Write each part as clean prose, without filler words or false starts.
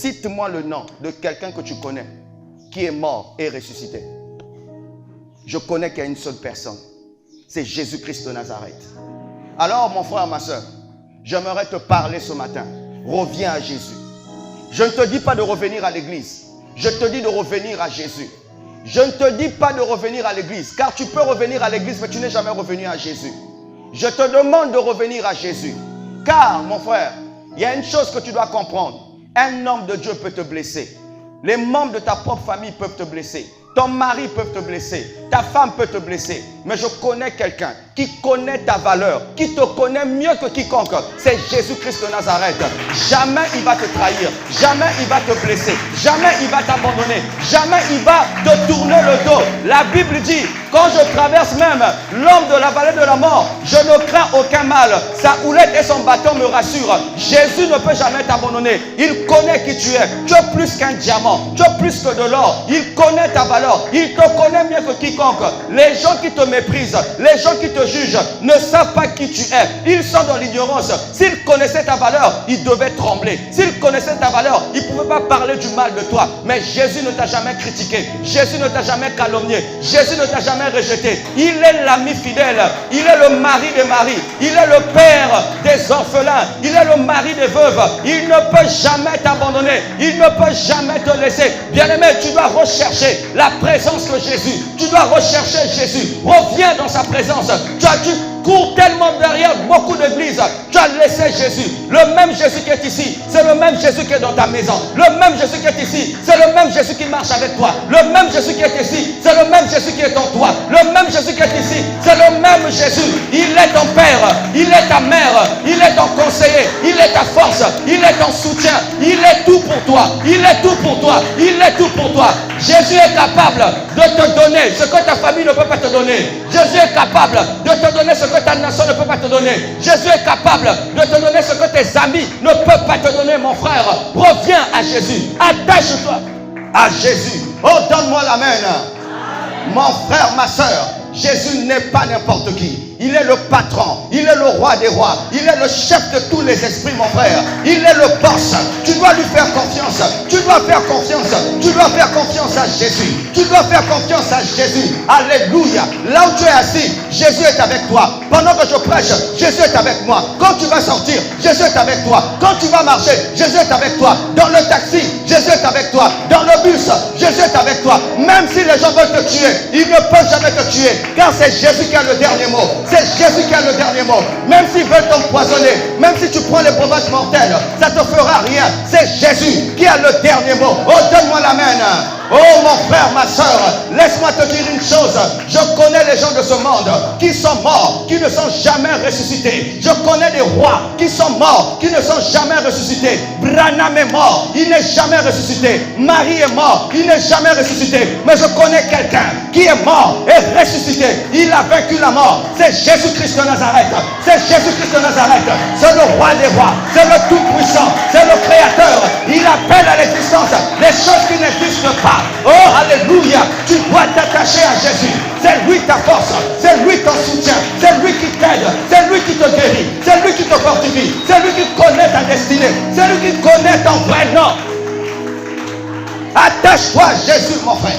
Cite-moi le nom de quelqu'un que tu connais qui est mort et ressuscité. Je connais qu'il y a une seule personne. C'est Jésus-Christ de Nazareth. Alors, mon frère, ma soeur, j'aimerais te parler ce matin. Reviens à Jésus. Je ne te dis pas de revenir à l'église. Je te dis de revenir à Jésus. Je ne te dis pas de revenir à l'église, car tu peux revenir à l'église, mais tu n'es jamais revenu à Jésus. Je te demande de revenir à Jésus. Car, mon frère, il y a une chose que tu dois comprendre. Un homme de Dieu peut te blesser. Les membres de ta propre famille peuvent te blesser. Ton mari peut te blesser. Ta femme peut te blesser. Mais je connais quelqu'un qui connaît ta valeur, qui te connaît mieux que quiconque. C'est Jésus-Christ de Nazareth. Jamais il va te trahir. Jamais il va te blesser. Jamais il va t'abandonner. Jamais il va te tourner le dos. La Bible dit, quand je traverse même l'ombre de la vallée de la mort, je ne crains aucun mal. Sa houlette et son bâton me rassurent. Jésus ne peut jamais t'abandonner. Il connaît qui tu es. Tu es plus qu'un diamant. Tu es plus que de l'or. Il connaît ta valeur. Il te connaît mieux que quiconque. Les gens qui te méprisent, les gens qui te jugent, ne savent pas qui tu es. Ils sont dans l'ignorance. S'ils connaissaient ta valeur, ils devaient trembler. S'ils connaissaient ta valeur, ils ne pouvaient pas parler du mal de toi. Mais Jésus ne t'a jamais critiqué. Jésus ne t'a jamais calomnié. Jésus ne t'a jamais rejeté. Il est l'ami fidèle. Il est le mari des maris. Il est le père des orphelins. Il est le mari des veuves. Il ne peut jamais t'abandonner. Il ne peut jamais te laisser. Bien-aimé, tu dois rechercher la présence de Jésus. Tu dois rechercher Jésus. Reviens dans sa présence. Tu cours tellement derrière beaucoup d'églises. Tu as laissé Jésus. Le même Jésus qui est ici, c'est le même Jésus qui est dans ta maison. Le même Jésus qui est ici, c'est le même Jésus qui marche avec toi. Le même Jésus qui est ici, c'est le même Jésus qui est en toi. Le même Jésus qui est ici, c'est le même Jésus. Il est ton père, il est ta mère, il est ton conseiller, il est ta force, il est ton soutien. Il est tout pour toi. Il est tout pour toi. Il est tout pour toi. Jésus est capable de te donner ce que ta famille ne peut pas te donner. Jésus est capable de te donner ce que ta nation ne peut pas te donner. Jésus est capable de te donner ce que tes amis ne peuvent pas te donner, mon frère. Reviens à Jésus. Attache-toi à Jésus. Oh, donne-moi l'amen. Mon frère, ma soeur, Jésus n'est pas n'importe qui. Il est le patron, il est le roi des rois, il est le chef de tous les esprits, mon frère. Il est le boss. Tu dois lui faire confiance. Tu dois faire confiance. Tu dois faire confiance à Jésus. Tu dois faire confiance à Jésus. Alléluia. Là où tu es assis, Jésus est avec toi. Pendant que je prêche, Jésus est avec moi. Quand tu vas sortir, Jésus est avec toi. Quand tu vas marcher, Jésus est avec toi. Dans le taxi, Jésus est avec toi. Dans le bus, Jésus est avec toi. Même si les gens veulent te tuer, ils ne peuvent jamais te tuer. Car c'est Jésus qui a le dernier mot. C'est Jésus qui a le dernier mot. Même s'ils veulent t'empoisonner, même si tu prends les breuvages mortels, ça ne te fera rien. C'est Jésus qui a le dernier mot. Oh, donne-moi l'amen. Oh, mon frère, ma soeur, laisse-moi te dire une chose. Je connais les gens de ce monde qui sont morts, qui ne sont jamais ressuscités. Je connais des rois qui sont morts, qui ne sont jamais ressuscités. Branham est mort, il n'est jamais ressuscité. Marie est mort, il n'est jamais ressuscité. Mais je connais quelqu'un qui est mort et ressuscité. Il a vaincu la mort. C'est Jésus-Christ de Nazareth. C'est Jésus-Christ de Nazareth. C'est le roi des rois. C'est le tout-puissant. C'est le créateur. Il appelle à l'existence les choses qui n'existent pas. Oh, alléluia. Tu dois t'attacher à Jésus. C'est lui ta force. C'est lui ton soutien. C'est lui qui t'aide. C'est lui qui te guérit. C'est lui qui te fortifie. C'est lui qui connaît ta destinée. C'est lui qui connaît ton vrai nom. Attache-toi à Jésus, mon frère.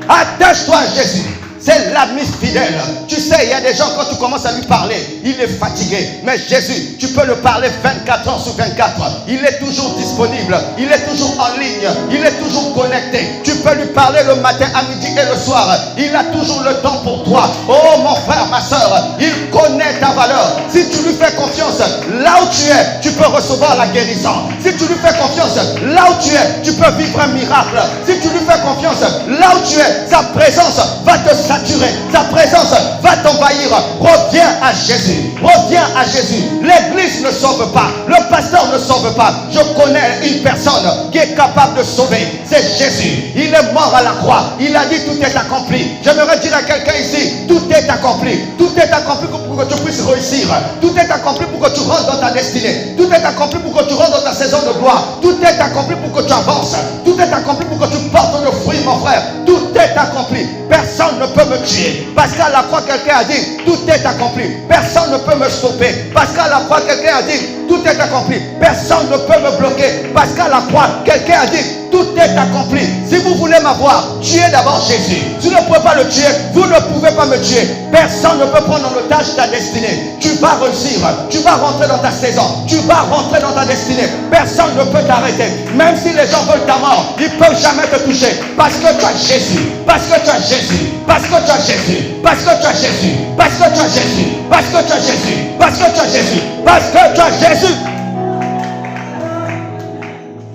Attache-toi à Jésus. C'est l'ami fidèle. Tu sais, il y a des gens, quand tu commences à lui parler, il est fatigué. Mais Jésus, tu peux le parler 24 heures sur 24. Il est toujours disponible. Il est toujours en ligne. Il est toujours connecté. Tu peux lui parler le matin, à midi et le soir. Il a toujours le temps pour toi. Oh, mon frère, ma soeur, il connaît ta valeur. Si tu lui fais confiance, là où tu es, tu peux recevoir la guérison. Si tu lui fais confiance, là où tu es, tu peux vivre un miracle. Si tu lui fais confiance, là où tu es, sa présence va te saturer, sa présence va t'envahir. Reviens à Jésus. Reviens à Jésus. L'église ne sauve pas. Le pasteur ne sauve pas. Je connais une personne qui est capable de sauver. C'est Jésus. Il est mort à la croix. Il a dit tout est accompli. J'aimerais dire à quelqu'un ici, tout est accompli. Tout est accompli pour que tu puisses réussir. Tout est accompli pour que tu rentres dans ta destinée. Tout est accompli pour que tu rentres dans ta saison de gloire. Tout est accompli pour que tu avances. Tout est accompli pour que tu portes le fruit, mon frère. Tout est accompli. Personne ne peut me tuer. Parce qu'à la croix, quelqu'un a dit, tout est accompli. Personne ne peut me stopper. Parce qu'à la croix, quelqu'un a dit, tout est accompli. Personne ne peut me bloquer. Parce qu'à la croix, quelqu'un a dit, tout est accompli. Si vous voulez m'avoir, tuez d'abord Jésus. Si vous ne pouvez pas le tuer, vous ne pouvez pas me tuer. Personne ne peut prendre en otage ta destinée. Tu vas réussir. Tu vas rentrer dans ta saison. Tu vas rentrer dans ta destinée. Personne ne peut t'arrêter. Même si les gens veulent ta mort, ils ne peuvent jamais te toucher. Parce que tu as Jésus. Parce que tu as Jésus. Parce que tu as Jésus. Parce que tu as Jésus. Parce que tu as Jésus. Parce que tu as Jésus. Parce que tu as Jésus. Parce que tu as Jésus.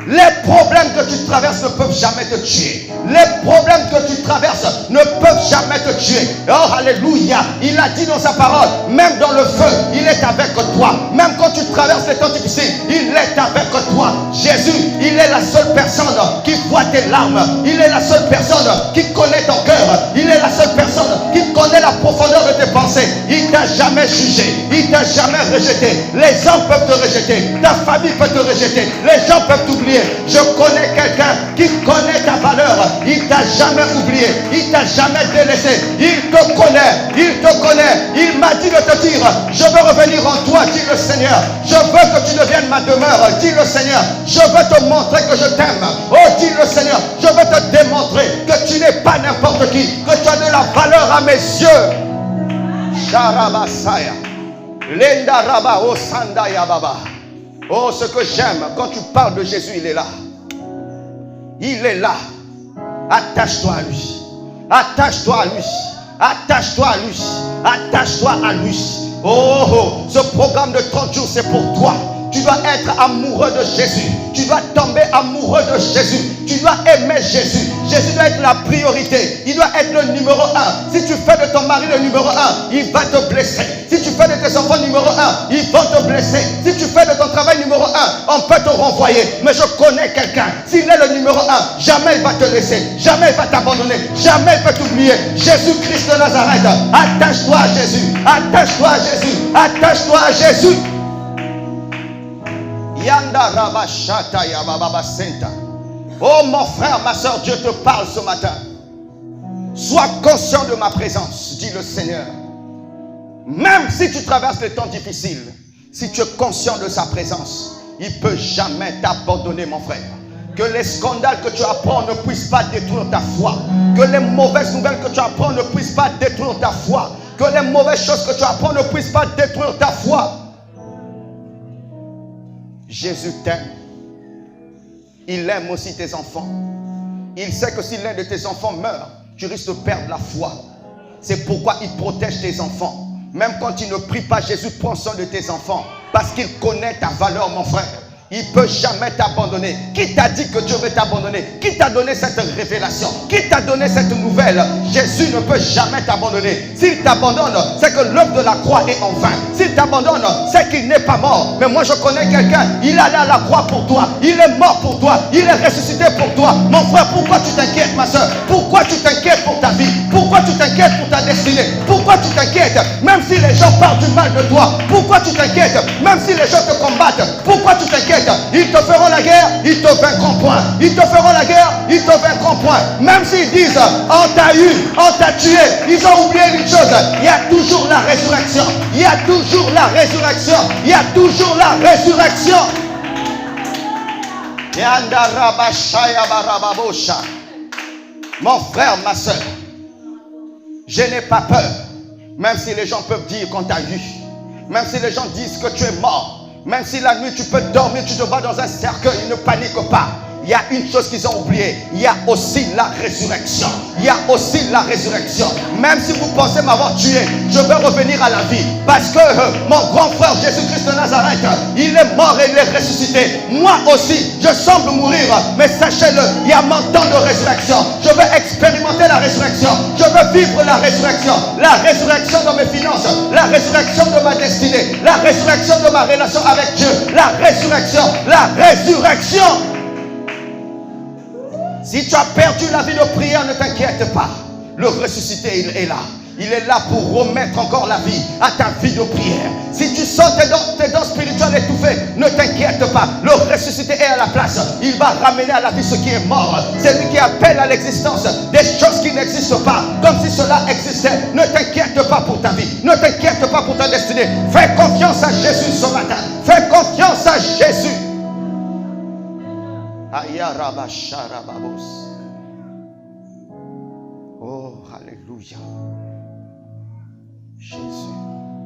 Les problèmes que tu traverses ne peuvent jamais te tuer. Les problèmes que tu traverses ne peuvent jamais te tuer. Oh, alléluia. Il a dit dans sa parole, même dans le feu, il est avec toi. Même quand tu traverses les temps difficiles, il est avec toi. Jésus, il est la seule personne qui voit tes larmes. Il est la seule personne qui connaît ton cœur. Il est la seule personne qui connaît la profondeur de tes pensées. Il t'a jamais jugé. Il t'a jamais rejeté. Les hommes peuvent te rejeter. Ta famille peut te rejeter. Les gens peuvent t'oublier. Je connais quelqu'un qui connaît ta valeur. Il t'a jamais oublié. Il t'a jamais délaissé. Il te connaît. Il te connaît. Il m'a dit de te dire, je veux revenir en toi, dit le Seigneur. Je veux que tu deviennes ma demeure, dit le Seigneur. Je veux te montrer que je t'aime. Oh, dit le Seigneur. Je veux te démontrer que tu n'es pas n'importe qui. Que tu as de la valeur à mes yeux. Sharabasaya. Lenda Raba Osandaya Baba. Oh, ce que j'aime, quand tu parles de Jésus, il est là. Il est là. Attache-toi à lui. Attache-toi à lui. Attache-toi à lui. Attache-toi à lui. Oh, ce programme de 30 jours, c'est pour toi. Tu dois être amoureux de Jésus. Tu dois tomber amoureux de Jésus. Tu dois aimer Jésus. Jésus doit être la priorité. Il doit être le numéro 1. Si tu fais de ton mari le numéro 1, il va te blesser. Si tu fais de tes enfants numéro 1, ils vont te blesser. Si tu fais de ton travail numéro 1, on peut te renvoyer. Mais je connais quelqu'un. S'il est le numéro 1, jamais il va te laisser. Jamais il va t'abandonner. Jamais il peut t'oublier. Jésus-Christ de Nazareth. Attache-toi à Jésus. Attache-toi à Jésus. Attache-toi à Jésus. Yanda Rabashata Yababa Senta. Oh mon frère, ma soeur, Dieu te parle ce matin. Sois conscient de ma présence, dit le Seigneur. Même si tu traverses les temps difficiles, si tu es conscient de sa présence, il ne peut jamais t'abandonner, mon frère. Que les scandales que tu apprends ne puissent pas détruire ta foi. Que les mauvaises nouvelles que tu apprends ne puissent pas détruire ta foi. Que les mauvaises choses que tu apprends ne puissent pas détruire ta foi. Jésus t'aime. Il aime aussi tes enfants. Il sait que si l'un de tes enfants meurt, tu risques de perdre la foi. C'est pourquoi il protège tes enfants. Même quand tu ne pries pas, Jésus prend soin de tes enfants. Parce qu'il connaît ta valeur, mon frère. Il ne peut jamais t'abandonner. Qui t'a dit que Dieu veut t'abandonner? Qui t'a donné cette révélation? Qui t'a donné cette nouvelle? Jésus ne peut jamais t'abandonner. S'il t'abandonne, c'est que l'œuvre de la croix est en vain. S'il t'abandonne, c'est qu'il n'est pas mort. Mais moi je connais quelqu'un, il est allé à la croix pour toi. Il est mort pour toi. Il est ressuscité pour toi. Mon frère, pourquoi tu t'inquiètes, ma soeur? Pourquoi tu t'inquiètes pour ta vie? Pourquoi tu t'inquiètes pour ta destinée? Pourquoi tu t'inquiètes même si les gens parlent du mal de toi? Pourquoi tu t'inquiètes même si les gens te combattent? Pourquoi tu t'inquiètes? Ils te feront la guerre, ils te vaincront point. Ils te feront la guerre, ils te vaincront point. Même s'ils disent, on t'a eu, on t'a tué, ils ont oublié une chose. Il y a toujours la résurrection. Il y a toujours la résurrection. Il y a toujours la résurrection. Mon frère, ma soeur, je n'ai pas peur. Même si les gens peuvent dire qu'on t'a eu. Même si les gens disent que tu es mort. Même si la nuit tu peux dormir, tu te vas dans un cercueil, ne panique pas. Il y a une chose qu'ils ont oubliée. Il y a aussi la résurrection. Il y a aussi la résurrection. Même si vous pensez m'avoir tué, je vais revenir à la vie. Parce que mon grand frère Jésus-Christ de Nazareth, il est mort et il est ressuscité. Moi aussi, je semble mourir. Mais sachez-le, il y a mon temps de résurrection. Je vais expérimenter la résurrection. Je veux vivre la résurrection. La résurrection dans mes finances. La résurrection de ma destinée. La résurrection de ma relation avec Dieu. La résurrection. La résurrection. Si tu as perdu la vie de prière, ne t'inquiète pas. Le ressuscité, il est là. Il est là pour remettre encore la vie à ta vie de prière. Si tu sens tes dents spirituelles étouffées, ne t'inquiète pas. Le ressuscité est à la place. Il va ramener à la vie ce qui est mort. C'est lui qui appelle à l'existence des choses qui n'existent pas. Comme si cela existait. Ne t'inquiète pas pour ta vie. Ne t'inquiète pas pour ta destinée. Fais confiance à Jésus ce matin. Fais confiance à Jésus. Oh, alléluia. Jésus.